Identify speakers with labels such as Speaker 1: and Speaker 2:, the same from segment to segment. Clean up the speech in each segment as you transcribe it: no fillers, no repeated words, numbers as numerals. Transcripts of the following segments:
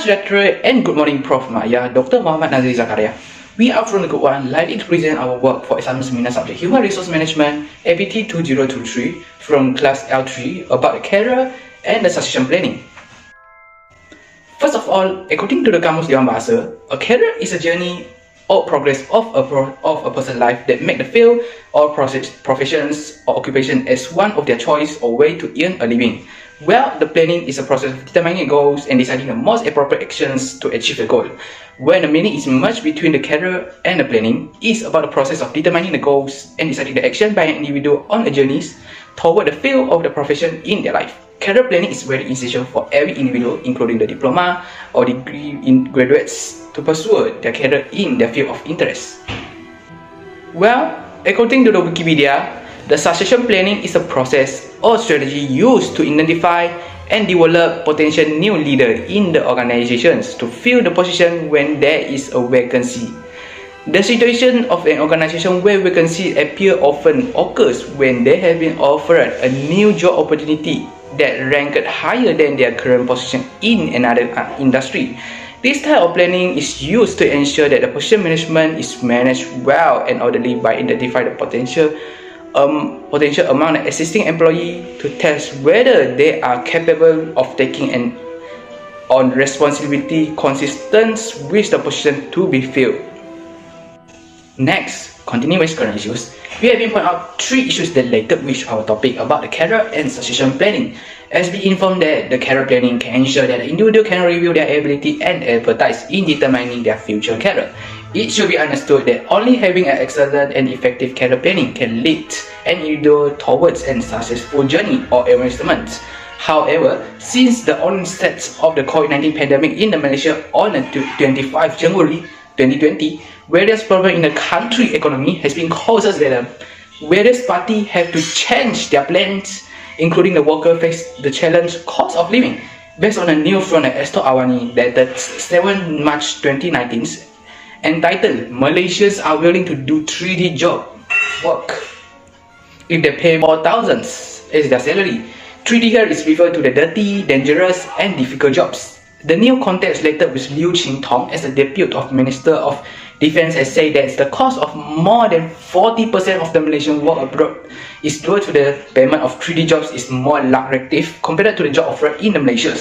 Speaker 1: much, Director, and good morning, Prof. Maya, Dr. Muhammad NAZRI ZAKARIA. We are from the Group 1, likely to present our work for assignment seminar subject Human Resource Management, APT 2023, from class L3 about the career and the succession planning. First of all, according to the Kamus Dewan Bahasa, a career is a journey or progress of a person's life that make the field or professions or occupation as one of their choice or way to earn a living. Well, the planning is a process of determining goals and deciding the most appropriate actions to achieve the goal. When the meaning is merged between the career and the planning, is about the process of determining the goals and deciding the action by an individual on a journey toward the field of the profession in their life. Career planning is very essential for every individual, including the diploma or degree in graduates, to pursue their career in their field of interest. Well, according to the Wikipedia, the succession planning is a process or strategy used to identify and develop potential new leaders in the organizations to fill the position when there is a vacancy. The situation of an organization where vacancy appear often occurs when they have been offered a new job opportunity that ranked higher than their current position in another industry. This type of planning is used to ensure that the position management is managed well and orderly by identifying the potential among the existing employee to test whether they are capable of taking on responsibility consistent with the position to be filled. Next, continuing with current issues, we have been pointing out 3 issues related with our topic about the career and succession planning. As we informed that the career planning can ensure that the individual can review their ability and expertise in determining their future career. It should be understood that only having an excellent and effective career planning can lead an individual towards a successful journey or advancement. However, since the onset of the COVID-19 pandemic in Malaysia on 25 January 2020, various problems in the country economy has been causes that various parties have to change their plans, including the worker face the challenge cost of living. Based on a new from Estor Awani dated 7 March 2019, entitled Malaysians are willing to do 3D job work if they pay more thousands as their salary. 3D here is referred to the dirty, dangerous and difficult jobs. The new context related with Liu Qing-tong as the Deputy of Minister of Defense has said that the cost of more than 40% of the Malaysian work abroad is due to the payment of 3D jobs is more lucrative compared to the job offered in the Malaysia.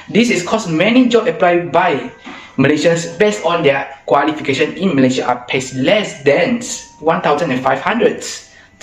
Speaker 1: This is cause many jobs applied by Malaysians based on their qualification in Malaysia are paid less than 1,500.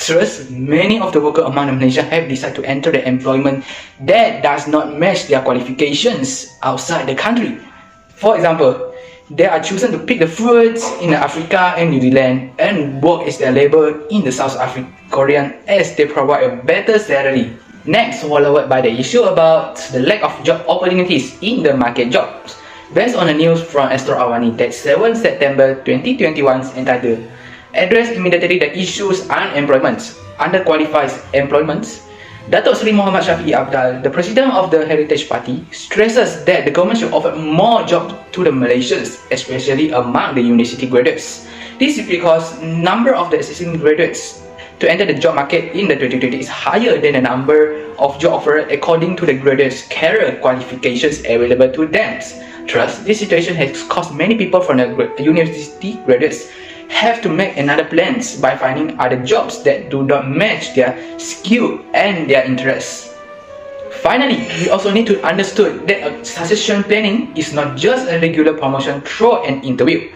Speaker 1: Thus, many of the workers among the Malaysians have decided to enter the employment that does not match their qualifications outside the country. For example, they are chosen to pick the fruits in Africa and New Zealand and work as their labor in the South Korean as they provide a better salary. Next, followed by the issue about the lack of job opportunities in the market jobs. Based on the news from Estor Awani that 7 September 2021 entitled Address immediately the issues unemployment, underqualified employment, Datuk Seri Muhammad Shafi'i Abdal, the President of the Heritage Party, stresses that the government should offer more jobs to the Malaysians, especially among the university graduates. This is because number of the existing graduates to enter the job market in the 2020 is higher than the number of job offered according to the graduates' career qualifications available to them. Thus, this situation has caused many people from the university graduates have to make another plans by finding other jobs that do not match their skill and their interests. Finally, we also need to understand that a succession planning is not just a regular promotion through an interview.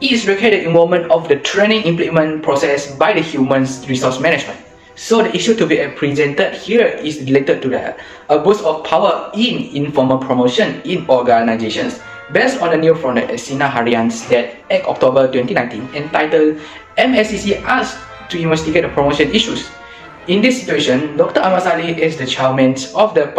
Speaker 1: It is required the involvement of the training implement process by the human resource management. So the issue to be presented here is related to the abuse of power in informal promotion in organizations. Based on the news from the Asina Harians that 8 October 2019 entitled MSCC asked to investigate the promotion issues. In this situation, Dr. Ahmad Saleh as the chairman of the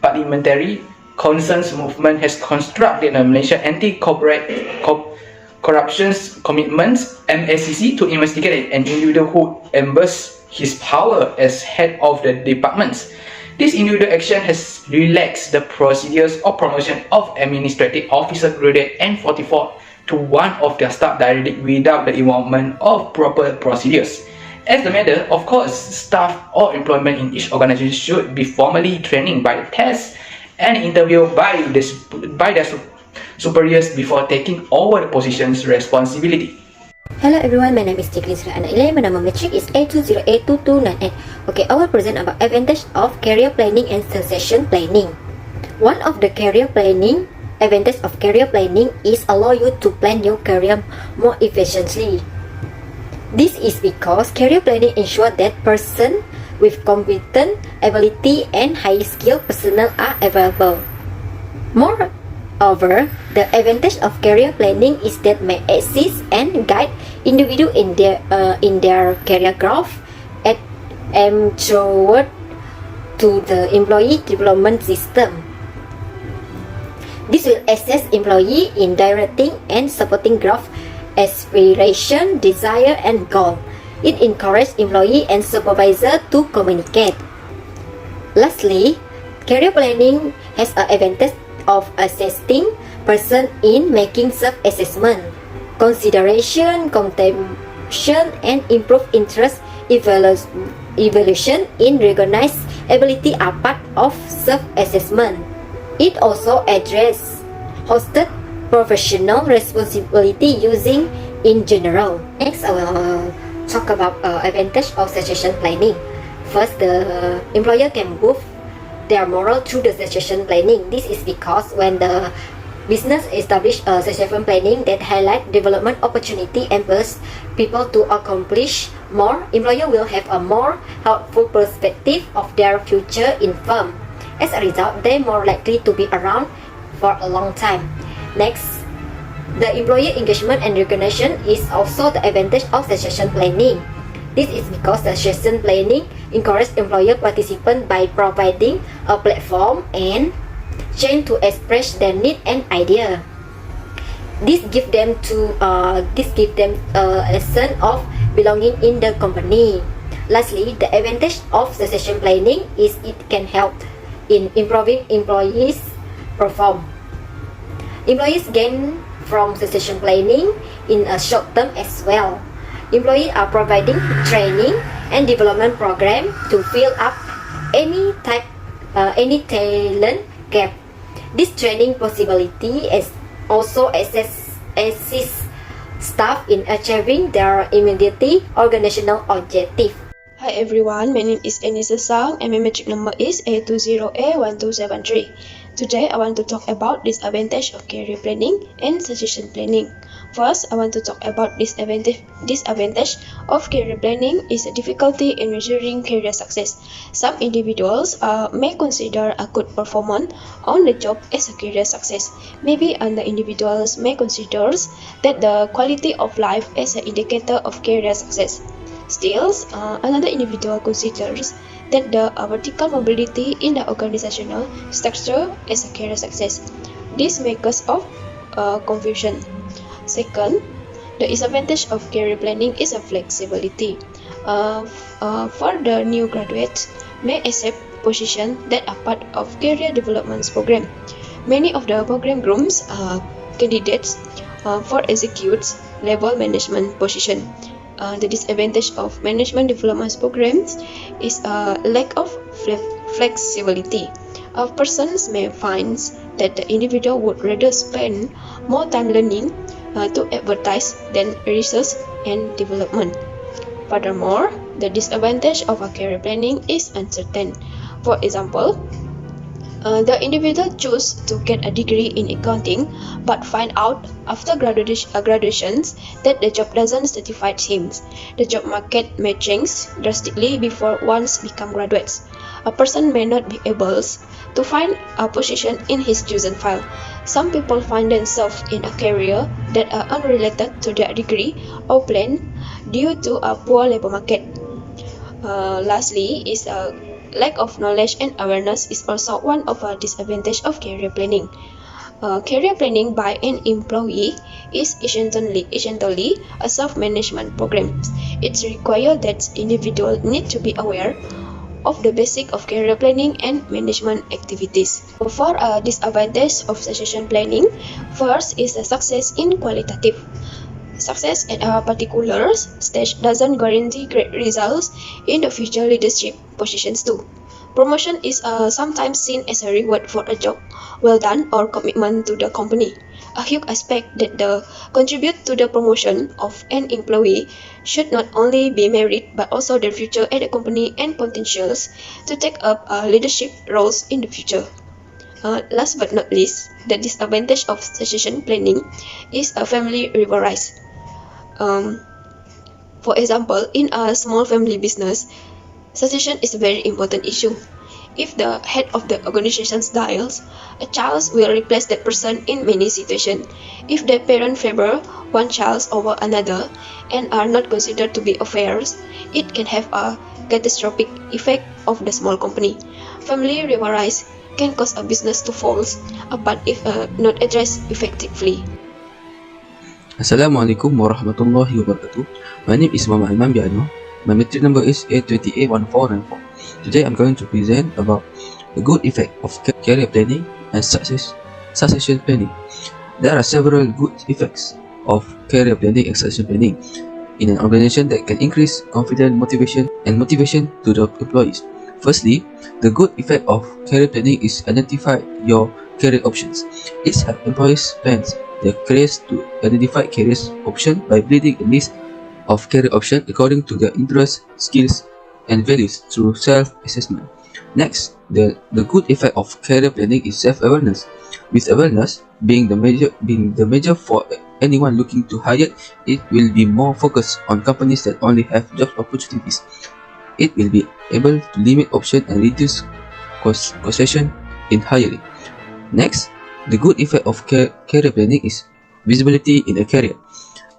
Speaker 1: Parliamentary Concerns Movement has constructed a Malaysia Anti-Corruption Commitments MSCC to investigate an individual who embraces his power as head of the departments. This individual action has relaxed the procedures of promotion of administrative officer graded N44 to one of their staff directly without the involvement of proper procedures. As the matter, of course, staff or employment in each organization should be formally trained by the test and interviewed by their superiors before taking over the position's responsibility.
Speaker 2: Hello everyone, my name is JACKLINE and ELEY. My number matric is A20A2298. Okay, I will present about advantage of career planning and succession planning. One of the career planning advantage of career planning is allow you to plan your career more efficiently. This is because career planning ensures that person with competent ability and high skilled personnel are available. Moreover, the advantage of career planning is that may assist and guide individual in their career growth and aim toward to the employee development system. This will assist employee in directing and supporting growth, aspiration, desire, and goal. It encourages employee and supervisor to communicate. Lastly, career planning has an advantage of assisting person in making self-assessment, consideration, contemplation, and improved interest evaluation in recognized ability are part of self-assessment. It also addresses hosted professional responsibility using in general. Next, I will talk about advantage of succession planning. First, the employer can boost their morale through the succession planning. This is because when the business establish a succession planning that highlight development opportunity and burst people to accomplish more, employer will have a more helpful perspective of their future in firm. As a result, they are more likely to be around for a long time. Next, the employee engagement and recognition is also the advantage of succession planning. This is because the succession planning encourages employer participants by providing a platform and chance to express their need and idea. This gives them a sense of belonging in the company. Lastly, the advantage of succession planning is it can help in improving employees' performance. Employees gain from succession planning in a short term as well. Employees are providing training and development program to fill up any talent gap. This training possibility is also assists staff in achieving their immediate organizational objective.
Speaker 3: Hi everyone, my name is ANNIECIA and my matric number is A20A1273. Today I want to talk about disadvantage of career planning and succession planning. First, I want to talk about disadvantage of career planning is a difficulty in measuring career success. Some individuals may consider a good performance on the job as a career success. Maybe other individuals may consider that the quality of life as an indicator of career success. Still, another individual considers that the vertical mobility in the organizational structure is a career success. This makes of confusion. Second, the disadvantage of career planning is a flexibility. For the new graduates may accept positions that are part of career development program. Many of the program grooms candidates for executives level management position. The disadvantage of management development programs is a lack of flexibility. Persons may find that the individual would rather spend more time learning to advertise than research and development. Furthermore, the disadvantage of a career planning is uncertain. For example, the individual chooses to get a degree in accounting but find out after graduation that the job doesn't satisfy him. The job market may change drastically before once become graduates. A person may not be able to find a position in his chosen field. Some people find themselves in a career that are unrelated to their degree or plan due to a poor labor market. Lastly, is a lack of knowledge and awareness is also one of the disadvantages of career planning. Career planning by an employee is essentially a self-management program. It requires that individuals need to be aware of the basic of career planning and management activities. For a disadvantage of succession planning, first is the success in qualitative. Success at a particular stage doesn't guarantee great results in the future leadership positions too. Promotion is sometimes seen as a reward for a job well done or commitment to the company. A huge aspect that contribute to the promotion of an employee should not only be merit but also their future at the company and potentials to take up leadership roles in the future. Last but not least, the disadvantage of succession planning is a family rivalries. For example, in a small family business, succession is a very important issue. If the head of the organization dies, a child will replace that person in many situations. If the parent favor one child over another and are not considered to be affairs, it can have a catastrophic effect of the small company. Family rivalries can cause a business to fall apart if not addressed effectively.
Speaker 4: Assalamualaikum warahmatullahi wabarakatuh. My name is Muhammad Aiman. My matric number is A281494. Today I'm going to present about the good effect of career planning and succession planning. There are several good effects of career planning and succession planning in an organization that can increase confidence, motivation to the employees. Firstly, the good effect of career planning is identify your career options. It helps employees plan their careers to identify career options by building a list of career options according to their interests, skills, and values through self-assessment. Next, the good effect of career planning is self-awareness. With awareness being the major for anyone looking to hire, it will be more focused on companies that only have job opportunities. It will be able to limit options and reduce concession in hiring. Next, the good effect of career planning is visibility in a career.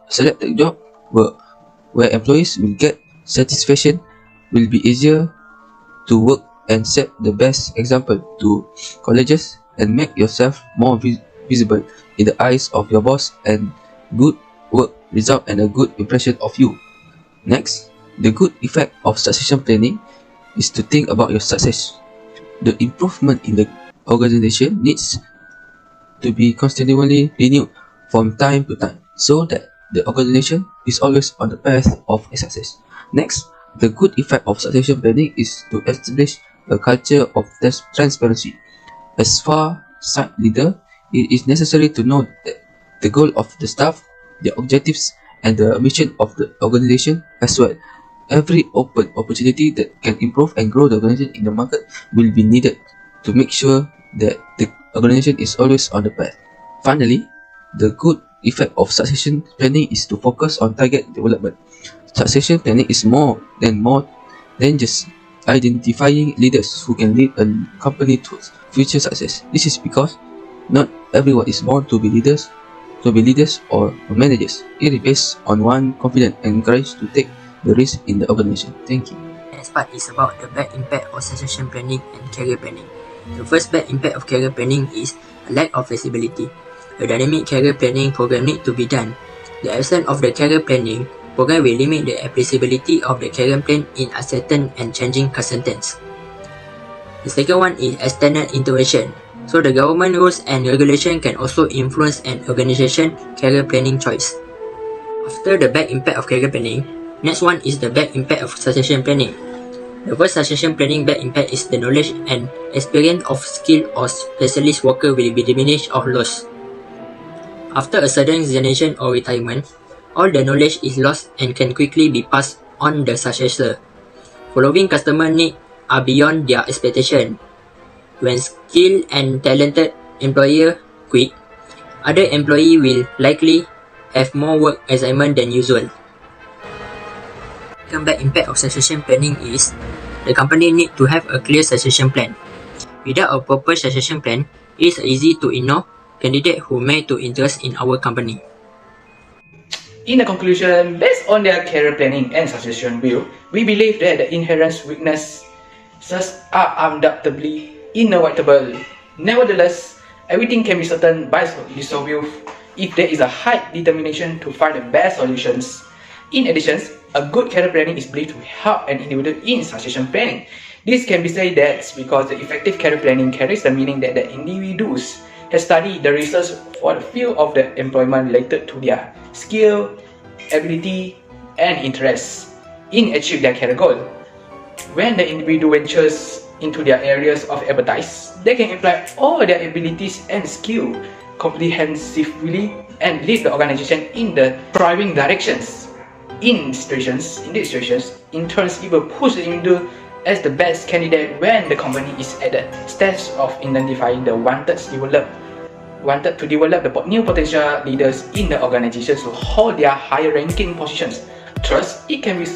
Speaker 4: Selected job where employees will get satisfaction will be easier to work and set the best example to colleagues and make yourself more visible in the eyes of your boss, and good work result in a good impression of you. Next, the good effect of succession planning is to think about your success. The improvement in the organization needs to be constantly renewed from time to time so that the organization is always on the path of success. Next, the good effect of succession planning is to establish a culture of transparency. As far-sighted leader, it is necessary to know that the goal of the staff, the objectives, and the mission of the organization as well. Every open opportunity that can improve and grow the organization in the market will be needed to make sure that the organization is always on the path. Finally, the good effect of succession planning is to focus on target development. Succession planning is more than just identifying leaders who can lead a company to future success. This is because not everyone is born to be leaders or managers. It is based on one confident and encouraged to take the risk in the organization. Thank you.
Speaker 5: Next part is about the bad impact of succession planning and career planning. The first bad impact of career planning is a lack of flexibility. A dynamic career planning program needs to be done. The absence of the career planning program will limit the applicability of the career plan in uncertain and changing circumstances. The second one is external intervention. So the government rules and regulation can also influence an organization career planning choice. After the bad impact of career planning, next one is the bad impact of succession planning. The first succession planning bad impact is the knowledge and experience of skilled or specialist worker will be diminished or lost. After a sudden resignation or retirement, all the knowledge is lost and can quickly be passed on the successor. Following customer needs are beyond their expectation. When skilled and talented employer quit, other employee will likely have more work assignment than usual. Second bad impact of succession planning is the company need to have a clear succession plan. Without a proper succession plan, it is easy to ignore candidates who may to interest in our company.
Speaker 1: In the conclusion, based on their career planning and succession view, we believe that the inherent weaknesses are undoubtedly inevitable. Nevertheless, everything can be certain by dissolved if there is a high determination to find the best solutions. In addition, a good career planning is believed to help an individual in succession planning. This can be said that because the effective career planning carries the meaning that the individuals have studied the research for the field of the employment related to their skill, ability, and interests in achieving their career goal. When the individual ventures into their areas of expertise, they can apply all their abilities and skill comprehensively and lead the organization in the driving directions. In these situations, interns even push the individual as the best candidate when the company is at the stage of identifying the wanted to develop the new potential leaders in the organization to hold their higher ranking positions. Thus, it can be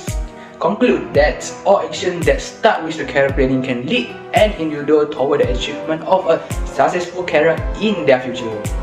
Speaker 1: concluded that all actions that start with the career planning can lead an individual toward the achievement of a successful career in their future.